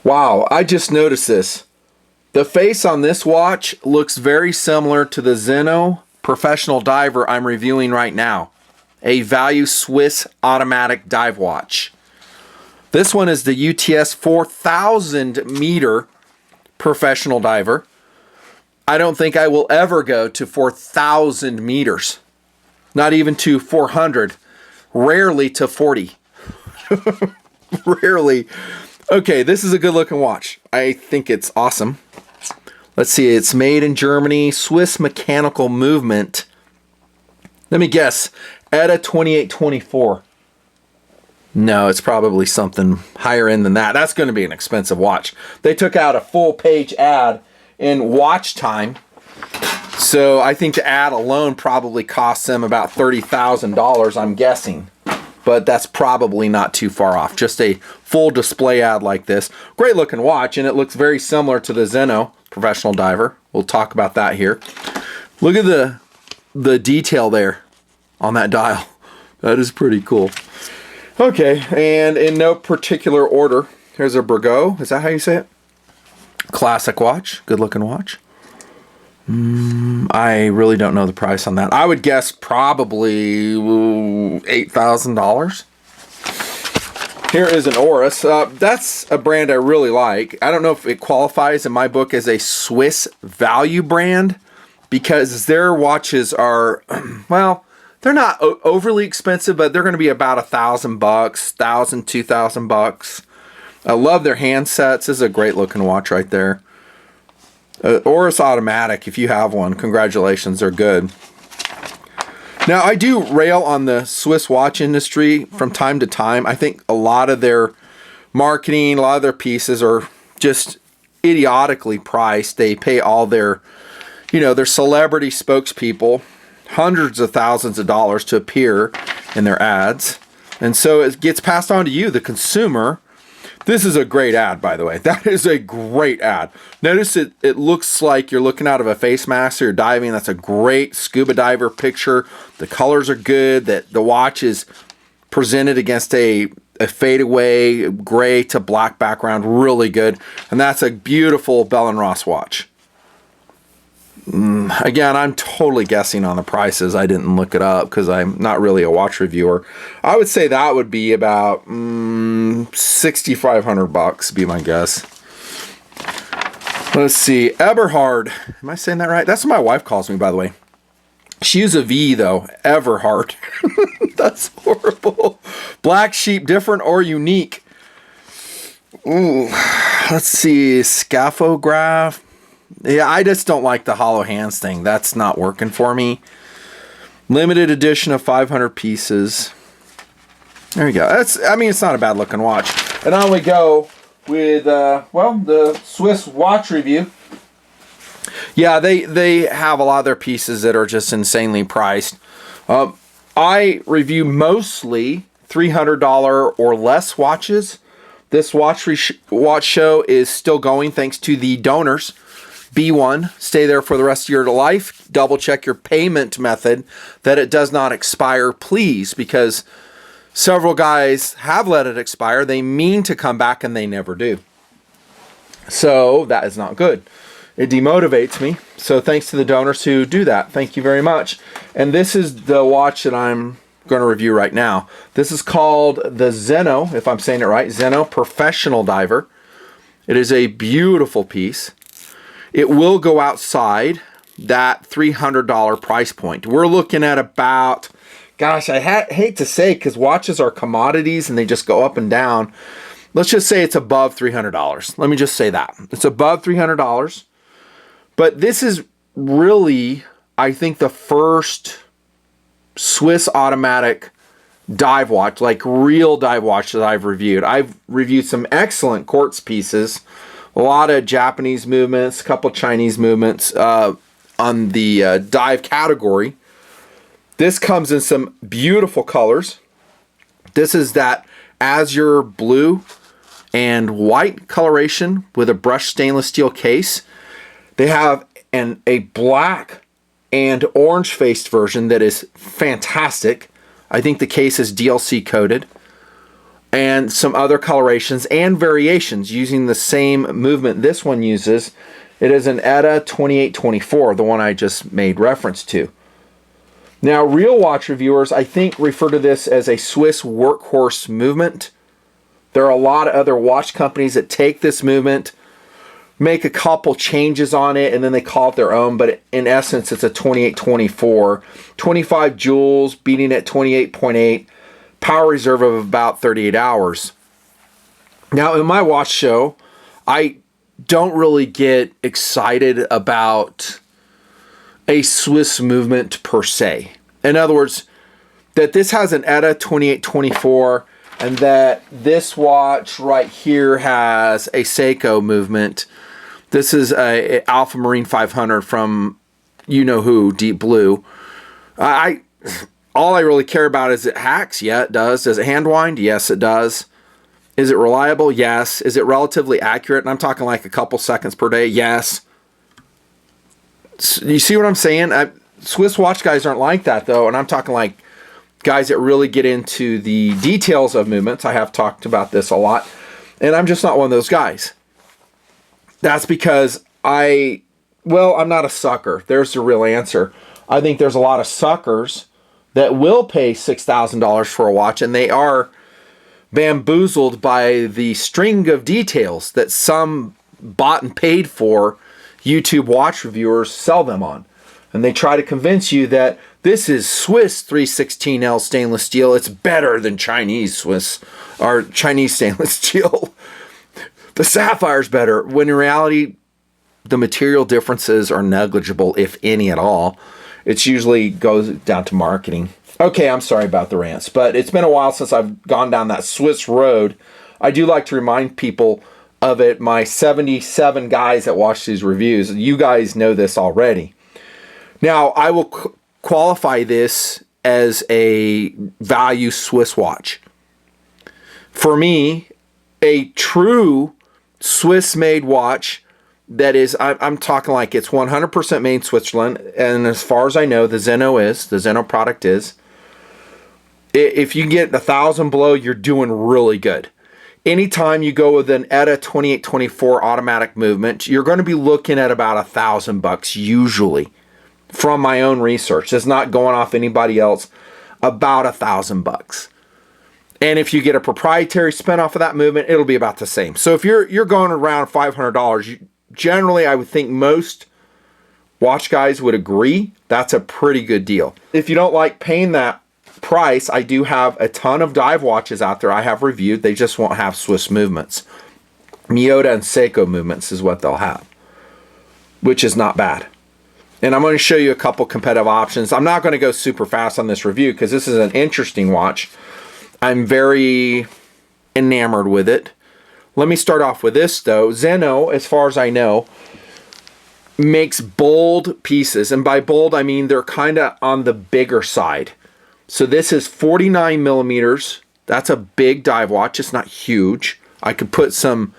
Wow, I just noticed this. The face on this watch looks very similar to the Zeno Professional Diver I'm reviewing right now. A value Swiss automatic dive watch. This one is the UTS 4000 meter professional diver. I don't think I will ever go to 4,000 meters. Not even to 400. Rarely to 40. Rarely. Okay, this is a good looking watch. I think it's awesome. Let's see, it's made in Germany. Swiss mechanical movement. Let me guess. ETA 2824. No, it's probably something higher end than that. That's going to be an expensive watch. They took out a full page ad in Watch Time. So I think the ad alone probably cost them about $30,000, I'm guessing. But that's probably not too far off. Just a full display ad like this. Great looking watch, and it looks very similar to the Zeno Professional Diver. We'll talk about that here. Look at the detail there on that dial. That is pretty cool. Okay, and in no particular order, here's a Burgo. Is that how you say it? Classic watch. Good looking watch. I really don't know the price on that. I would guess probably $8,000. Here is an Oris. That's a brand I really like. I don't know if it qualifies in my book as a Swiss value brand because their watches are, well, they're not overly expensive, but they're going to be about $1,000, $1,000, $2,000. I love their handsets. This is a great looking watch right there. Oris automatic, if you have one, congratulations, they're good. Now, I do rail on the Swiss watch industry from time to time. I think a lot of their marketing, a lot of their pieces are just idiotically priced. They pay all their, their celebrity spokespeople hundreds of thousands of dollars to appear in their ads. And so it gets passed on to you, the consumer. This is a great ad, by the way. That is a great ad. Notice it looks like you're looking out of a face mask or you're diving. That's a great scuba diver picture. The colors are good. That the watch is presented against a fadeaway gray to black background. Really good. And that's a beautiful Bell & Ross watch. Again, I'm totally guessing on the prices. I didn't look it up because I'm not really a watch reviewer. I would say that would be about $6,500 be my guess. Let's see. Eberhard. Am I saying that right? That's what my wife calls me, by the way. She uses a V, though. Everhard. That's horrible. Black sheep, different or unique. Ooh. Let's see. Scaphograph. Yeah, I just don't like the hollow hands thing. That's not working for me. Limited edition of 500 pieces. There you go. It's not a bad looking watch. And on we go with, the Swiss watch review. Yeah, they have a lot of their pieces that are just insanely priced. I review mostly $300 or less watches. This watch show is still going thanks to the donors. B1, stay there for the rest of your life. Double check your payment method that it does not expire, please, because several guys have let it expire. They mean to come back and they never do. So that is not good. It demotivates me. So thanks to the donors who do that. Thank you very much. And this is the watch that I'm going to review right now. This is called the Zeno, if I'm saying it right, Zeno Professional Diver. It is a beautiful piece. It will go outside that $300 price point. We're looking at about, gosh, I hate to say because watches are commodities and they just go up and down. Let's just say it's above $300. Let me just say that. It's above $300. But this is really, I think, the first Swiss automatic dive watch, like real dive watch that I've reviewed. I've reviewed some excellent quartz pieces. A lot of Japanese movements, a couple Chinese movements on the dive category. This comes in some beautiful colors. This is that azure blue and white coloration with a brushed stainless steel case. They have a black and orange faced version that is fantastic. I think the case is DLC coated. and some other colorations and variations using the same movement this one uses. It is an ETA 2824, the one I just made reference to. Now, real watch reviewers, I think, refer to this as a Swiss workhorse movement. There are a lot of other watch companies that take this movement, make a couple changes on it, and then they call it their own, but in essence, it's a 2824. 25 joules, beating at 28.8, power reserve of about 38 hours. Now, in my watch show, I don't really get excited about a Swiss movement per se. In other words, that this has an ETA 2824 and that this watch right here has a Seiko movement. This is a Alpha Marine 500 from you-know-who, Deep Blue. All I really care about is it hacks? Yeah, it does. Does it hand wind? Yes, it does. Is it reliable? Yes. Is it relatively accurate? And I'm talking like a couple seconds per day? Yes. You see what I'm saying? Swiss watch guys aren't like that, though, and I'm talking like guys that really get into the details of movements. I have talked about this a lot, and I'm just not one of those guys. That's because I'm not a sucker. There's the real answer. I think there's a lot of suckers that will pay $6,000 for a watch, and they are bamboozled by the string of details that some bought and paid for YouTube watch reviewers sell them on. And they try to convince you that this is Swiss 316L stainless steel. It's better than Chinese stainless steel. The Sapphire's better. When in reality, the material differences are negligible, if any at all. It usually goes down to marketing. Okay, I'm sorry about the rants, but it's been a while since I've gone down that Swiss road. I do like to remind people of it. My 77 guys that watch these reviews, you guys know this already. Now, I will qualify this as a value Swiss watch. For me, a true Swiss-made watch that is, I'm talking like it's 100% made in Switzerland, and as far as I know, the Zeno product is. If you get 1,000 below, you're doing really good. Anytime you go with an ETA 2824 automatic movement, you're going to be looking at about $1,000 usually. From my own research, it's not going off anybody else, about $1,000. And if you get a proprietary spin off of that movement, it'll be about the same. So if you're going around $500, generally I would think most watch guys would agree that's a pretty good deal. If you don't like paying that price, I do have a ton of dive watches out there I have reviewed. They just won't have Swiss movements. Miyota and Seiko movements is what they'll have, which is not bad. And I'm going to show you a couple competitive options. I'm not going to go super fast on this review because this is an interesting watch. I'm very enamored with it. Let me start off with this though. Zeno, as far as I know, makes bold pieces. And by bold, I mean they're kind of on the bigger side. So this is 49 millimeters. That's a big dive watch. It's not huge. I could put some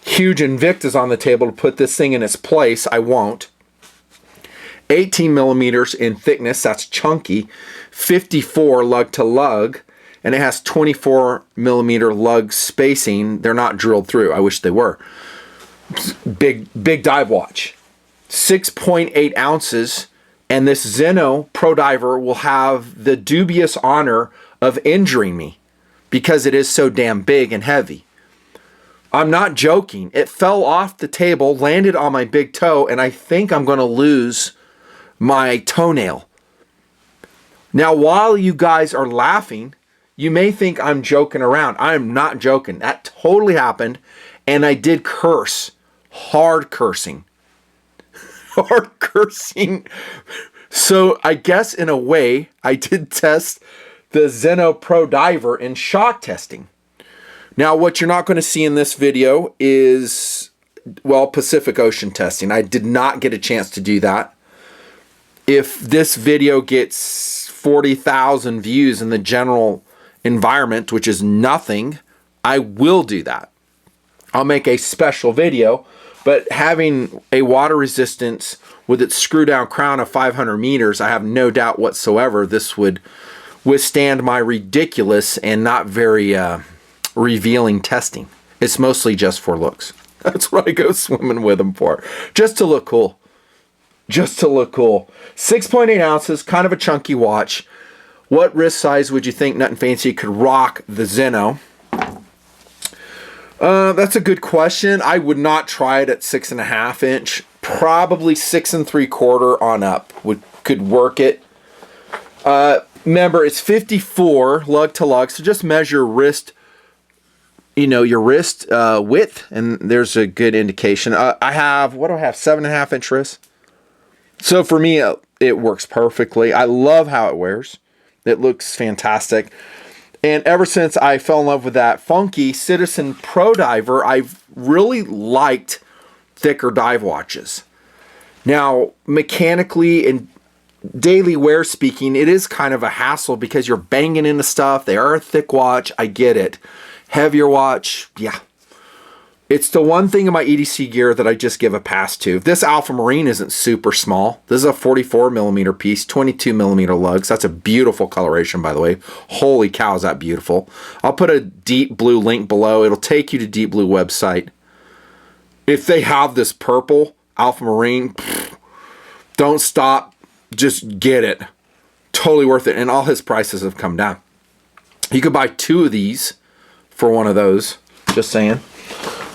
huge Invictus on the table to put this thing in its place. I won't. 18 millimeters in thickness. That's chunky. 54 lug to lug. And it has 24 millimeter lug spacing. They're not drilled through. I wish they were. Big dive watch. 6.8 ounces. And this Zeno Pro Diver will have the dubious honor of injuring me because it is so damn big and heavy. I'm not joking. It fell off the table, landed on my big toe, and I think I'm going to lose my toenail. Now, while you guys are laughing, you may think I'm joking around. I am not joking. That totally happened, and I did curse. Hard cursing. Hard cursing. So I guess in a way, I did test the Zeno Pro Diver in shock testing. Now, what you're not going to see in this video is, well, Pacific Ocean testing. I did not get a chance to do that. If this video gets 40,000 views in the general environment, which is nothing, I will do that. I'll make a special video, but having a water resistance with its screw down crown of 500 meters, I have no doubt whatsoever this would withstand my ridiculous and not very revealing testing. It's mostly just for looks. That's what I go swimming with them for. Just to look cool. Just to look cool. 6.8 ounces, kind of a chunky watch. What wrist size would you think Nut and Fancy could rock the Zeno? That's a good question. I would not try it at 6.5 inch. Probably 6 3/4 on up could work it. Remember, it's 54 lug to lug, so just measure wrist, your wrist width, and there's a good indication. I have, 7.5 inch wrist. So for me, it works perfectly. I love how it wears. It looks fantastic. And ever since I fell in love with that funky Citizen Pro Diver, I've really liked thicker dive watches. Now, mechanically and daily wear speaking, it is kind of a hassle because you're banging into stuff. They are a thick watch. I get it. Heavier watch, yeah. It's the one thing in my EDC gear that I just give a pass to. This Alpha Marine isn't super small. This is a 44 millimeter piece, 22 millimeter lugs. That's a beautiful coloration, by the way. Holy cow, is that beautiful. I'll put a Deep Blue link below. It'll take you to Deep Blue website. If they have this purple Alpha Marine, don't stop. Just get it. Totally worth it. And all his prices have come down. You could buy 2 of these for one of those. Just saying.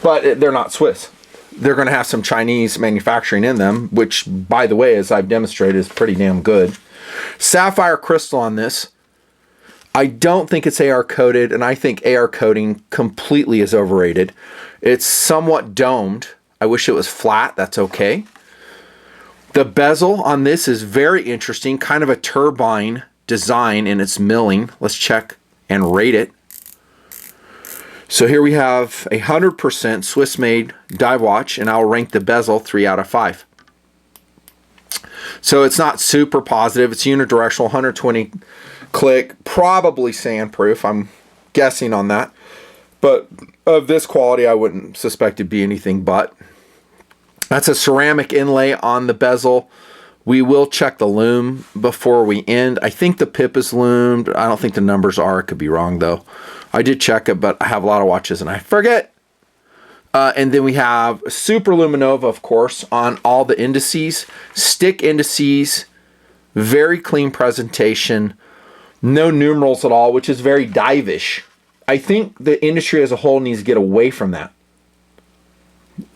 But they're not Swiss. They're going to have some Chinese manufacturing in them, which, by the way, as I've demonstrated, is pretty damn good. Sapphire crystal on this. I don't think it's AR coated, and I think AR coating completely is overrated. It's somewhat domed. I wish it was flat. That's okay. The bezel on this is very interesting. Kind of a turbine design in its milling. Let's check and rate it. So here we have a 100% Swiss-made dive watch, and I'll rank the bezel 3 out of 5. So it's not super positive. It's unidirectional, 120 click, probably sandproof. I'm guessing on that. But of this quality, I wouldn't suspect it'd be anything but. That's a ceramic inlay on the bezel. We will check the lume before we end. I think the pip is lumed. I don't think the numbers are. It could be wrong, though. I did check it, but I have a lot of watches and I forget. And then we have Super Luminova, of course, on all the indices. Stick indices. Very clean presentation. No numerals at all, which is very dive-ish. I think the industry as a whole needs to get away from that.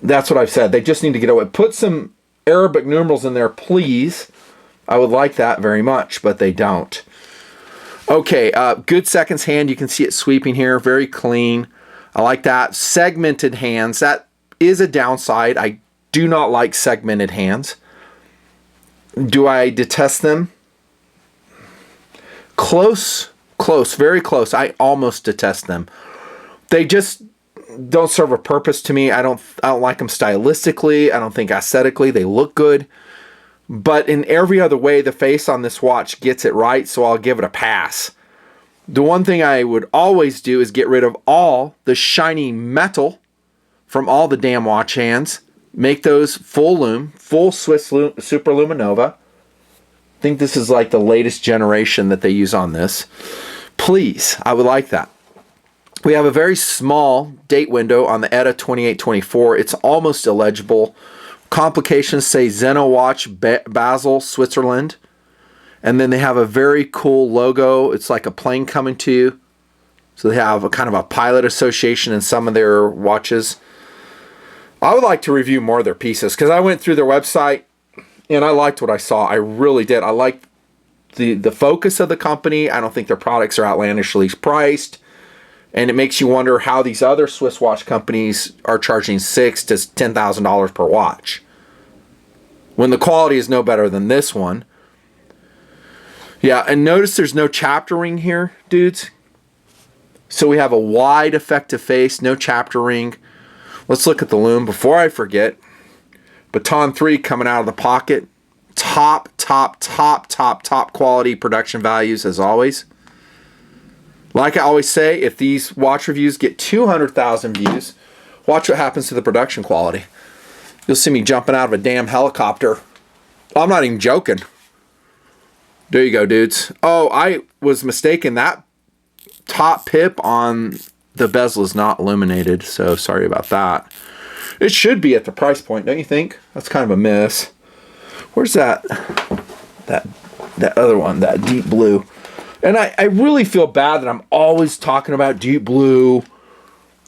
That's what I've said. They just need to get away. Put some Arabic numerals in there, please. I would like that very much, but they don't. Okay, good seconds hand. You can see it sweeping here. Very clean. I like that. Segmented hands. That is a downside. I do not like segmented hands. Do I detest them? Close. Close. Very close. I almost detest them. They just don't serve a purpose to me. I don't like them stylistically. I don't think aesthetically they look good. But in every other way, the face on this watch gets it right, so I'll give it a pass. The one thing I would always do is get rid of all the shiny metal from all the damn watch hands. Make those full lume, full Swiss Super Luminova. I think this is like the latest generation that they use on this. Please, I would like that. We have a very small date window on the ETA 2824. It's almost illegible. Complications say Zeno watch Basel Switzerland, and then they have a very cool logo. It's like a plane coming to you. So they have a kind of a pilot association in some of their watches. I would like to review more of their pieces because I went through their website and I liked what I saw. I really did. I liked the focus of the company. I don't think their products are outlandishly priced. And it makes you wonder how these other Swiss watch companies are charging $6,000 to $10,000 per watch, when the quality is no better than this one. Yeah, and notice there's no chapter ring here, dudes. So we have a wide effective face, no chapter ring. Let's look at the lume before I forget. Baton 3 coming out of the pocket. Top quality production values as always. Like I always say, if these watch reviews get 200,000 views, watch what happens to the production quality. You'll see me jumping out of a damn helicopter. I'm not even joking. There you go, dudes. Oh, I was mistaken. That top pip on the bezel is not illuminated, so sorry about that. It should be at the price point, don't you think? That's kind of a miss. Where's that other one, that deep blue? And I really feel bad that I'm always talking about deep blue.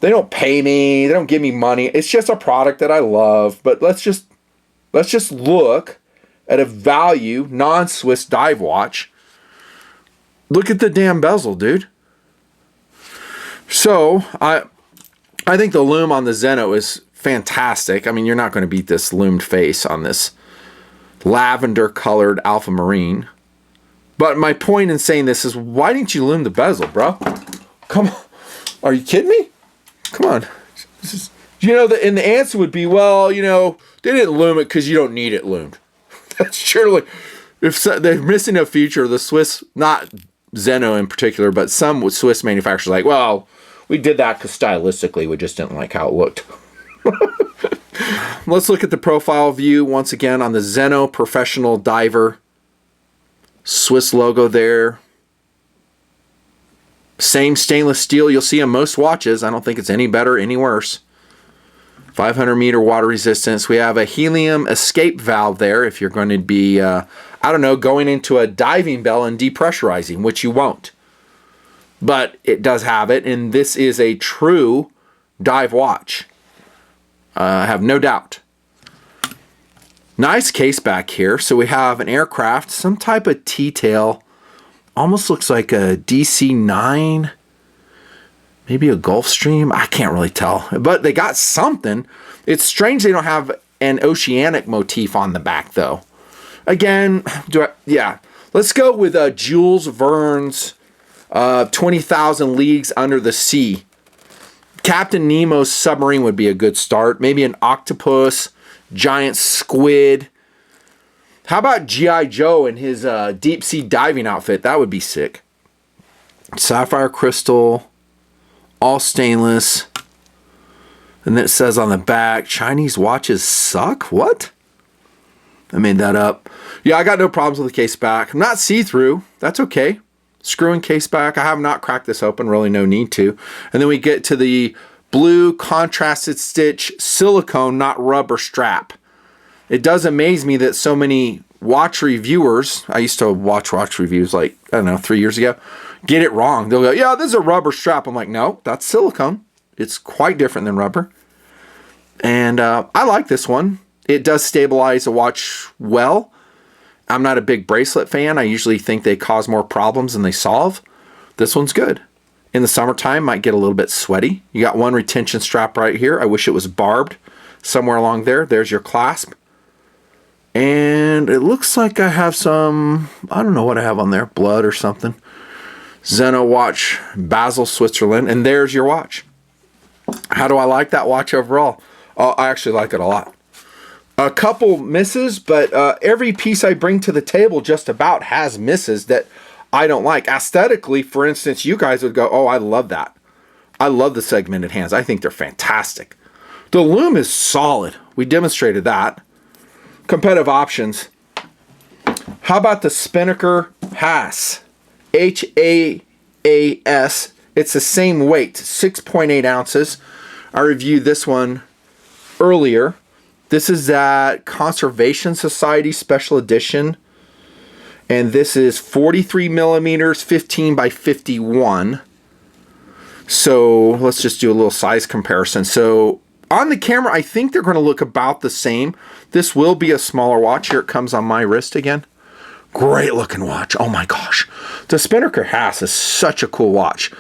They don't pay me. They don't give me money. It's just a product that I love. But let's just look at a value non-Swiss dive watch. Look at the damn bezel, dude. So I think the lume on the Zeno is fantastic. I mean, you're not going to beat this lumed face on this lavender colored Alpha Marine. But my point in saying this is, why didn't you lume the bezel, bro? Come on. Are you kidding me? Come on. You know, and the answer would be, well, you know, they didn't lume it because you don't need it loomed. That's surely, if they're missing a feature, the Swiss, not Zeno in particular, but some Swiss manufacturers are like, well, we did that because stylistically we just didn't like how it looked. Let's look at the profile view once again on the Zeno Professional Diver. Swiss logo there. Same stainless steel you'll see on most watches. I don't think it's any better, any worse. 500 meter water resistance. We have a helium escape valve there if you're going to be, I don't know, going into a diving bell and depressurizing, which you won't. But it does have it, and this is a true dive watch. I have no doubt. Nice case back here. So we have an aircraft, some type of T-tail. Almost looks like a DC-9. Maybe a Gulfstream. I can't really tell. But they got something. It's strange they don't have an oceanic motif on the back, though. Again, let's go with Jules Verne's 20,000 Leagues Under the Sea. Captain Nemo's submarine would be a good start. Maybe an octopus, giant squid. How about G.I. Joe in his deep sea diving outfit? That would be sick. Sapphire crystal, all stainless. And then it says on the back, Chinese watches suck? What? I made that up. Yeah, I got no problems with the case back. I'm not see-through. That's okay. Screw-in case back. I have not cracked this open. Really no need to. And then we get to the blue contrasted stitch silicone, not rubber strap. It does amaze me that so many watch reviewers, I used to watch reviews like, I don't know, 3 years ago, get it wrong. They'll go, yeah, this is a rubber strap. I'm like, no, that's silicone. It's quite different than rubber. And I like this one. It does stabilize a watch well. I'm not a big bracelet fan. I usually think they cause more problems than they solve. This one's good. In the summertime, might get a little bit sweaty. You got one retention strap right here. I wish it was barbed somewhere along there. There's your clasp. And it looks like I have some, I don't know what I have on there, blood or something. Zeno watch, Basel, Switzerland. And there's your watch. How do I like that watch overall? Oh, I actually like it a lot. A couple misses, but every piece I bring to the table just about has misses that I don't like. Aesthetically, for instance, you guys would go, oh, I love that. I love the segmented hands. I think they're fantastic. The lume is solid. We demonstrated that. Competitive options. How about the Spinnaker Haas? Haas. It's the same weight, 6.8 ounces. I reviewed this one earlier. This is that Conservation Society Special Edition. And this is 43 millimeters, 15 by 51. So let's just do a little size comparison. So on the camera, I think they're going to look about the same. This will be a smaller watch. Here it comes on my wrist again. Great looking watch. Oh my gosh. The Spinnaker Haas is such a cool watch.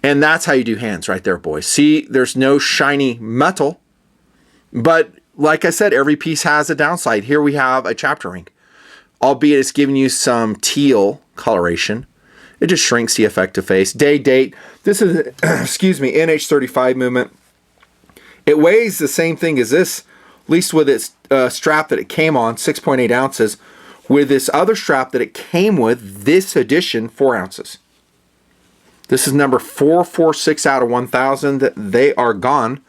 And that's how you do hands right there, boys. See, there's no shiny metal. But like I said, every piece has a downside. Here we have a chapter ring. Albeit it's giving you some teal coloration. It just shrinks the effective face. Day, date. This is, excuse me, NH35 movement. It weighs the same thing as this, at least with its strap that it came on, 6.8 ounces. With this other strap that it came with, this edition, 4 ounces. This is number 446 out of 1,000. They are gone.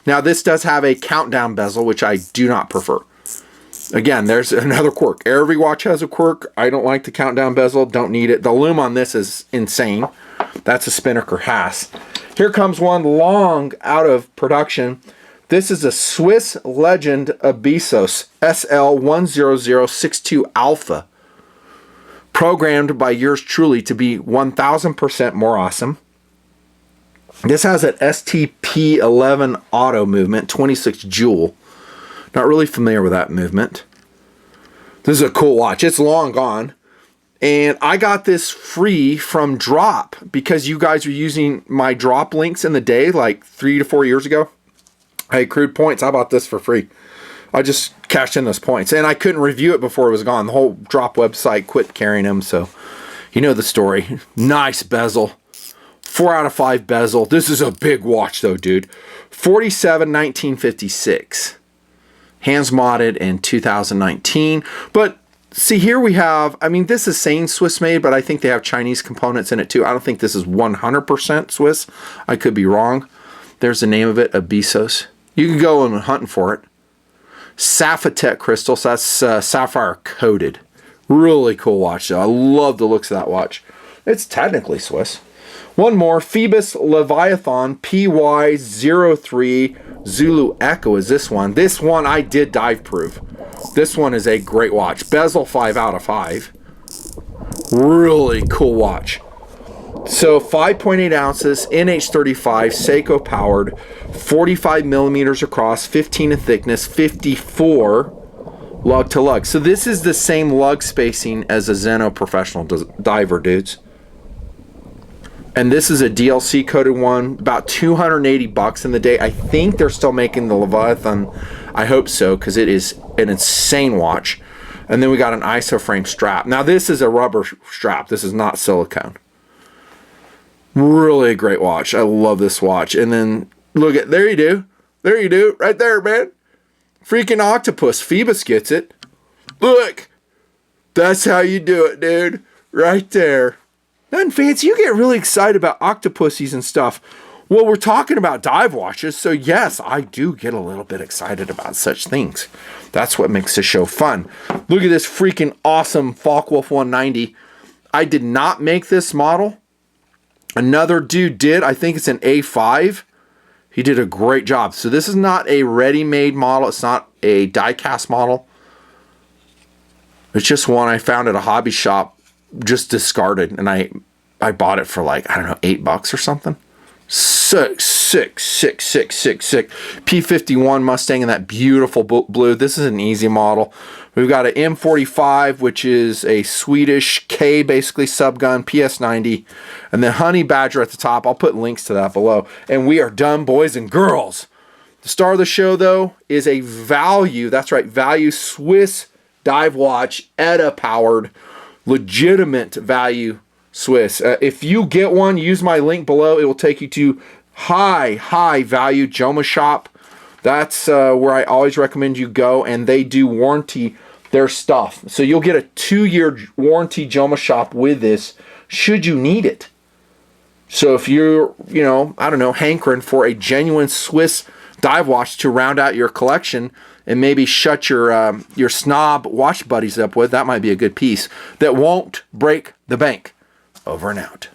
Now, this does have a countdown bezel, which I do not prefer. Again, there's another quirk. Every watch has a quirk. I don't like the countdown bezel. Don't need it. The lume on this is insane. That's a Spinnaker Haas. Here comes one long out of production. This is a Swiss Legend Abysos SL10062 Alpha. Programmed by yours truly to be 1000% more awesome. This has an STP11 auto movement, 26 joule. Not really familiar with that movement. This is a cool watch. It's long gone. And I got this free from Drop because you guys were using my Drop links in the day like 3 to 4 years ago. I accrued points. I bought this for free. I just cashed in those points. And I couldn't review it before it was gone. The whole Drop website quit carrying them. So you know the story. Nice bezel. 4 out of 5 bezel. This is a big watch though, dude. 47/1956. Hands modded in 2019. But see, here we have, I mean, this is saying Swiss made, but I think they have Chinese components in it too. I don't think this is 100% Swiss. I could be wrong. There's the name of it, Abysos. You can go and hunting for it. Sapphire crystal, so that's sapphire coated. Really cool watch though. I love the looks of that watch. It's technically Swiss. One more, Phoebus Leviathan PY03 Zulu Echo is this one. This one I did dive proof. This one is a great watch. Bezel 5 out of 5. Really cool watch. So 5.8 ounces, NH35, Seiko powered, 45 millimeters across, 15 in thickness, 54 lug to lug. So this is the same lug spacing as a Zeno Professional Diver, dudes. And this is a DLC coated one, about 280 bucks in the day. I think they're still making the Leviathan. I hope so, because it is an insane watch. And then we got an ISO frame strap. Now this is a rubber strap. This is not silicone. Really a great watch. I love this watch. And then look at, there you do. There you do. Right there, man. Freaking octopus. Phoebus gets it. Look. That's how you do it, dude. Right there. Nothing fancy. You get really excited about octopuses and stuff. Well, we're talking about dive watches, so yes, I do get a little bit excited about such things. That's what makes the show fun. Look at this freaking awesome Focke-Wulf 190. I did not make this model. Another dude did. I think it's an A5. He did a great job. So this is not a ready-made model. It's not a die-cast model. It's just one I found at a hobby shop, just discarded, and I bought it for like, I don't know, $8 or something. Sick. P51 Mustang in that beautiful blue. This is an easy model. We've got an M45, which is a Swedish K, basically subgun, PS90, and then Honey Badger at the top. I'll put links to that below. And we are done, boys and girls. The star of the show, though, is a Value. That's right, Value Swiss dive watch, ETA powered, legitimate Value Swiss. If you get one, use my link below. It will take you to high value Jomashop. That's where I always recommend you go, and they do warranty their stuff. So you'll get a 2-year warranty Jomashop with this, should you need it. So if you're, you know, I don't know, hankering for a genuine Swiss dive watch to round out your collection and maybe shut your snob watch buddies up with, that might be a good piece that won't break the bank. Over and out.